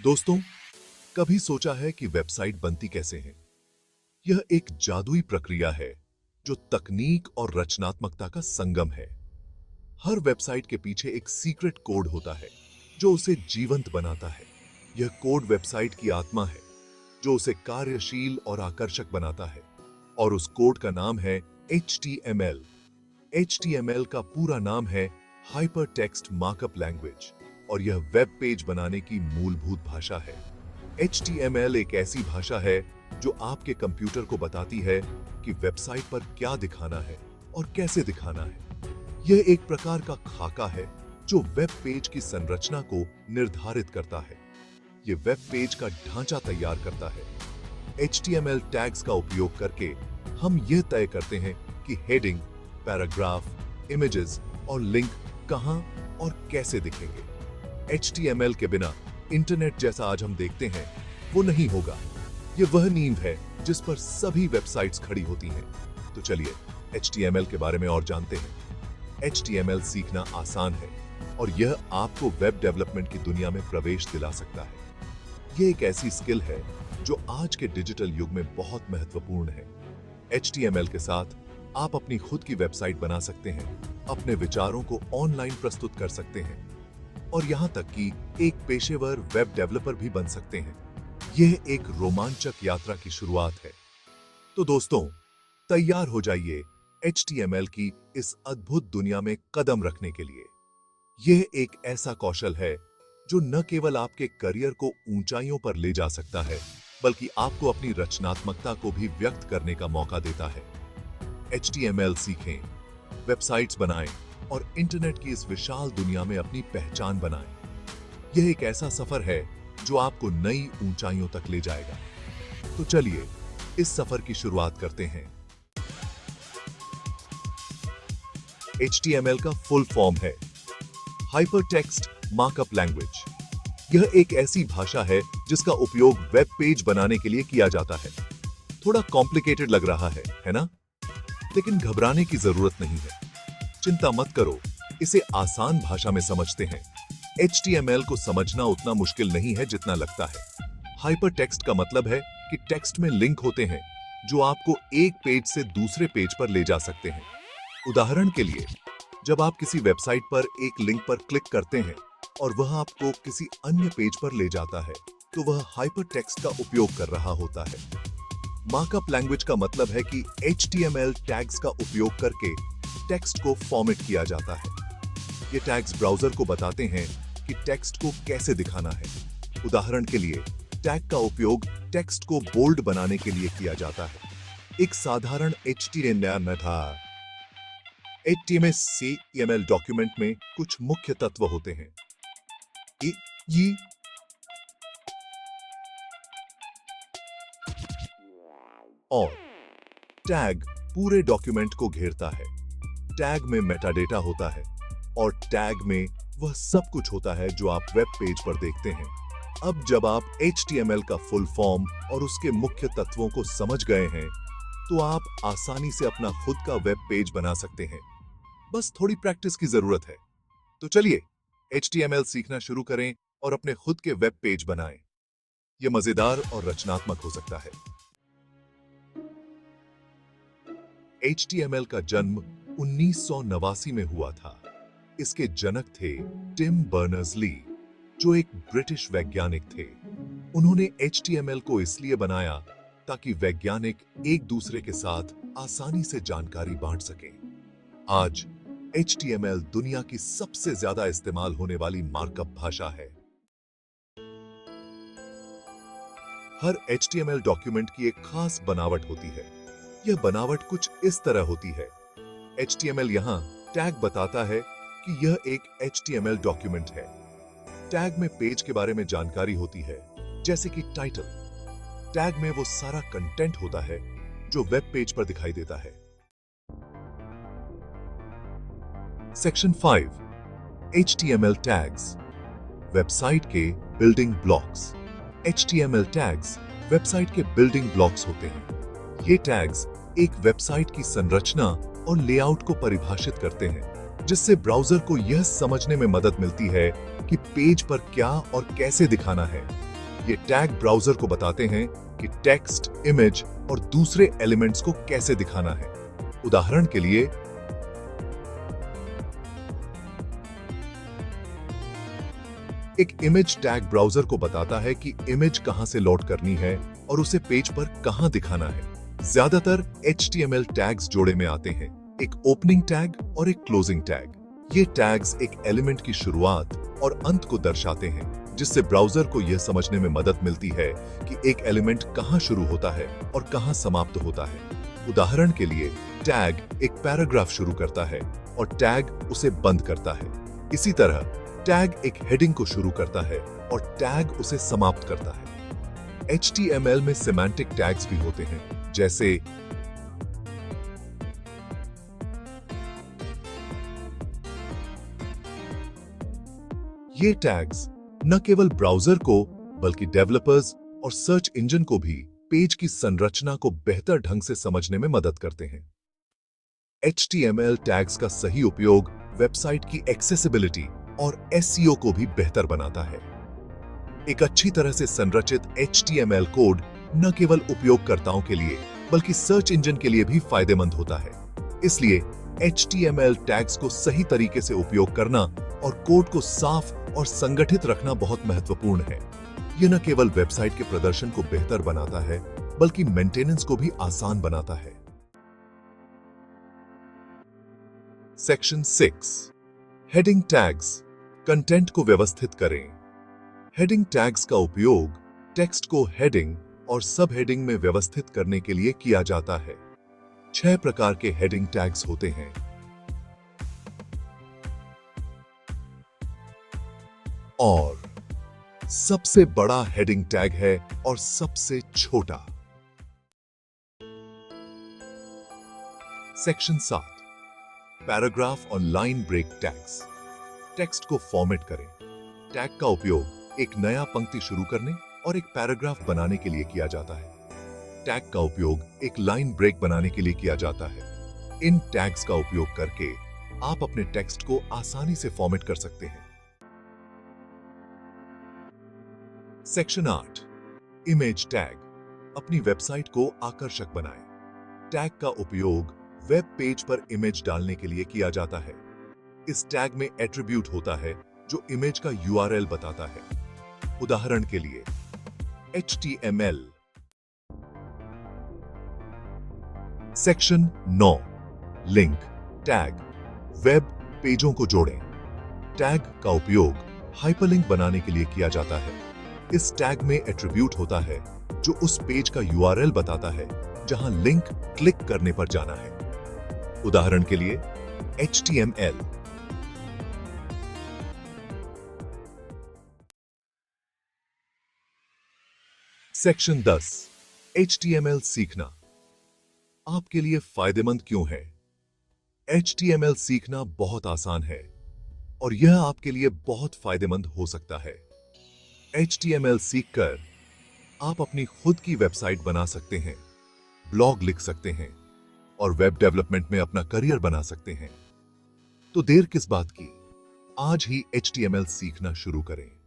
दोस्तों, कभी सोचा है कि वेबसाइट बनती कैसे है? यह एक जादुई प्रक्रिया है जो तकनीक और रचनात्मकता का संगम है। हर वेबसाइट के पीछे एक सीक्रेट कोड होता है जो उसे जीवंत बनाता है। यह कोड वेबसाइट की आत्मा है जो उसे कार्यशील और आकर्षक बनाता है, और उस कोड का नाम है HTML। HTML का पूरा नाम है हाइपरटेक्स्ट मार्कअप लैंग्वेज, और यह वेब पेज बनाने की मूलभूत भाषा है। HTML एक ऐसी भाषा है जो आपके कंप्यूटर को बताती है कि वेबसाइट पर क्या दिखाना है और कैसे दिखाना है। यह एक प्रकार का खाका है जो वेब पेज की संरचना को निर्धारित करता है। यह वेब पेज का ढांचा तैयार करता है। HTML टैग्स का उपयोग करके हम यह तय करते हैं कि हेडिंग, पैराग्राफ, इमेजेस और लिंक कहां और कैसे दिखेंगे। HTML के बिना इंटरनेट जैसा आज हम देखते हैं वो नहीं होगा। ये वह नींव है जिस पर सभी वेबसाइट्स खड़ी होती हैं। तो चलिए HTML के बारे में और जानते हैं। HTML सीखना आसान है और यह आपको वेब डेवलपमेंट की दुनिया में प्रवेश दिला सकता है। यह एक ऐसी स्किल है जो आज के डिजिटल युग में बहुत महत्वपूर्ण है। HTML के साथ आप अपनी खुद की वेबसाइट बना सकते हैं, अपने विचारों को ऑनलाइन प्रस्तुत कर सकते हैं और यहां तक कि एक पेशेवर वेब डेवलपर भी बन सकते हैं। यह एक रोमांचक यात्रा की शुरुआत है। तो दोस्तों, तैयार हो जाइए HTML की इस अद्भुत दुनिया में कदम रखने के लिए। यह एक ऐसा कौशल है जो न केवल आपके करियर को ऊंचाइयों पर ले जा सकता है, बल्कि आपको अपनी रचनात्मकता को भी व्यक्त करने का मौका देता है। HTML सीखें, वेबसाइट्स बनाएं और इंटरनेट की इस विशाल दुनिया में अपनी पहचान बनाएं। यह एक ऐसा सफर है जो आपको नई ऊंचाइयों तक ले जाएगा। तो चलिए इस सफर की शुरुआत करते हैं। HTML का फुल फॉर्म है हाइपरटेक्स्ट मार्कअप लैंग्वेज। यह एक ऐसी भाषा है जिसका उपयोग वेब पेज बनाने के लिए किया जाता है। थोड़ा कॉम्प्लिकेटेड लग रहा है ना? लेकिन घबराने की जरूरत नहीं है। चिंता मत करो, इसे आसान भाषा में समझते हैं। HTML को समझना उतना मुश्किल नहीं है जितना लगता है। हाइपरटेक्स्ट का मतलब है कि टेक्स्ट में लिंक होते हैं जो आपको एक पेज से दूसरे पेज पर ले जा सकते हैं। उदाहरण के लिए, जब आप किसी वेबसाइट पर एक लिंक पर क्लिक करते हैं और वह आपको किसी अन्य पेज पर ले जाता है, तो वह हाइपरटेक्स्ट का उपयोग कर रहा होता है। मार्कअप लैंग्वेज का मतलब है कि HTML टैग्स का उपयोग करके टेक्स्ट को फॉर्मेट किया जाता है। ये टैग्स ब्राउजर को बताते हैं कि टेक्स्ट को कैसे दिखाना है। उदाहरण के लिए, टैग का उपयोग टेक्स्ट को बोल्ड बनाने के लिए किया जाता है। एक साधारण HTML डॉक्यूमेंट में कुछ मुख्य तत्व होते हैं। ये और टैग पूरे डॉक्यूमेंट को घेरता है। टैग में मेटाडेटा होता है और टैग में वह सब कुछ होता है जो आप वेब पेज पर देखते हैं। अब जब आप HTML का फुल फॉर्म और उसके मुख्य तत्वों को समझ गए हैं, तो आप आसानी से अपना खुद का वेब पेज बना सकते हैं। बस थोड़ी प्रैक्टिस की जरूरत है। तो चलिए HTML सीखना शुरू करें और अपने खुद के वेब पेज बनाएं। यह मजेदार और रचनात्मक हो सकता है। HTML का जन्म 1989 में हुआ था। इसके जनक थे टिम बर्नर्स-ली, जो एक ब्रिटिश वैज्ञानिक थे। उन्होंने HTML को इसलिए बनाया ताकि वैज्ञानिक एक दूसरे के साथ आसानी से जानकारी बांट सकें। आज HTML दुनिया की सबसे ज्यादा इस्तेमाल होने वाली मार्कअप भाषा है। हर HTML डॉक्यूमेंट की एक खास बनावट होती है। यह बनावट कुछ इस तरह होती है। HTML यहां टैग बताता है कि यह एक HTML डॉक्यूमेंट है। टैग में पेज के बारे में जानकारी होती है, जैसे कि टाइटल। टैग में वो सारा कंटेंट होता है जो वेब पेज पर दिखाई देता है। सेक्शन 5, HTML टैग्स, वेबसाइट के building blocks. HTML tags website के बिल्डिंग ब्लॉक्स होते हैं। ये टैग्स एक वेबसाइट की संरचना और लेआउट को परिभाषित करते हैं, जिससे ब्राउजर को यह समझने में मदद मिलती है कि पेज पर क्या और कैसे दिखाना है। ये टैग ब्राउजर को बताते हैं कि टेक्स्ट, इमेज और दूसरे एलिमेंट्स को कैसे दिखाना है। उदाहरण के लिए, एक इमेज टैग ब्राउजर को बताता है कि इमेज कहां से लोड करनी है और उसे पेज पर कहां दिखाना है। ज्यादातर HTML टैग्स जोड़े में आते हैं, एक ओपनिंग टैग और एक क्लोजिंग टैग। ये टैग्स एक एलिमेंट की शुरुआत और अंत को दर्शाते हैं, जिससे ब्राउजर को यह समझने में मदद मिलती है कि एक एलिमेंट कहां शुरू होता है और कहां समाप्त होता है। उदाहरण के लिए, टैग एक पैराग्राफ शुरू करता है और टैग उसे बंद करता है। इसी तरह टैग एक हेडिंग को शुरू करता है और टैग उसे समाप्त करता है। HTML में सेमांटिक टैग्स भी होते हैं, जैसे ये टैग्स न केवल ब्राउजर को बल्कि डेवलपर्स और सर्च इंजन को भी पेज की संरचना को बेहतर ढंग से समझने में मदद करते हैं। HTML टैग्स का सही उपयोग वेबसाइट की एक्सेसिबिलिटी और SEO को भी बेहतर बनाता है। एक अच्छी तरह से संरचित HTML कोड न केवल उपयोगकर्ताओं के लिए बल्कि सर्च इंजन के लिए भी फायदेमंद होता है। इसलिए HTML टैग्स को सही तरीके से उपयोग करना और कोड को साफ और संगठित रखना बहुत महत्वपूर्ण है। यह न केवल वेबसाइट के प्रदर्शन को बेहतर बनाता है बल्कि मेंटेनेंस को भी आसान बनाता है। Section 6, heading tags. कंटेंट को व्यवस्थित करें। हेडिंग टैग्स का उपयोग टेक्स्ट को हेडिंग और सब हेडिंग में व्यवस्थित करने के लिए किया जाता है। 6 प्रकार के हेडिंग टैग्स होते हैं। और सबसे बड़ा हेडिंग टैग है और सबसे छोटा। सेक्शन 7, पैराग्राफ और लाइन ब्रेक टैग्स। टेक्स्ट को फॉर्मेट करें। टैग का उपयोग एक नया पंक्ति शुरू करने और एक पैराग्राफ बनाने के लिए किया जाता है। टैग का उपयोग एक लाइन ब्रेक बनाने के लिए किया जाता है। इन टैग्स का उपयोग करके आप अपने टेक्स्ट को आसानी से फॉर्मेट कर सकते हैं। Section 8, image tag. अपनी वेबसाइट को आकर्षक बनाएं। टैग का उपयोग वेब पेज पर इमेज डालने के लिए किया जाता है। इस टैग में एट्रीब्यूट होता है जो इमेज का URL बताता है। उदाहरण के लिए, HTML। Section 9, link tag. Web पेजों को जोड़ें। टैग का उपयोग हाइपरलिंक बनाने के लिए किया जाता है। इस टैग में एट्रीब्यूट होता है जो उस पेज का URL बताता है जहां लिंक क्लिक करने पर जाना है। उदाहरण के लिए, HTML। सेक्शन 10, HTML सीखना। आपके लिए फायदेमंद क्यों है? HTML सीखना बहुत आसान है और यह आपके लिए बहुत फायदेमंद हो सकता है। HTML सीखकर आप अपनी खुद की वेबसाइट बना सकते हैं, ब्लॉग लिख सकते हैं और वेब डेवलपमेंट में अपना करियर बना सकते हैं। तो देर किस बात की? आज ही HTML सीखना शुरू करें।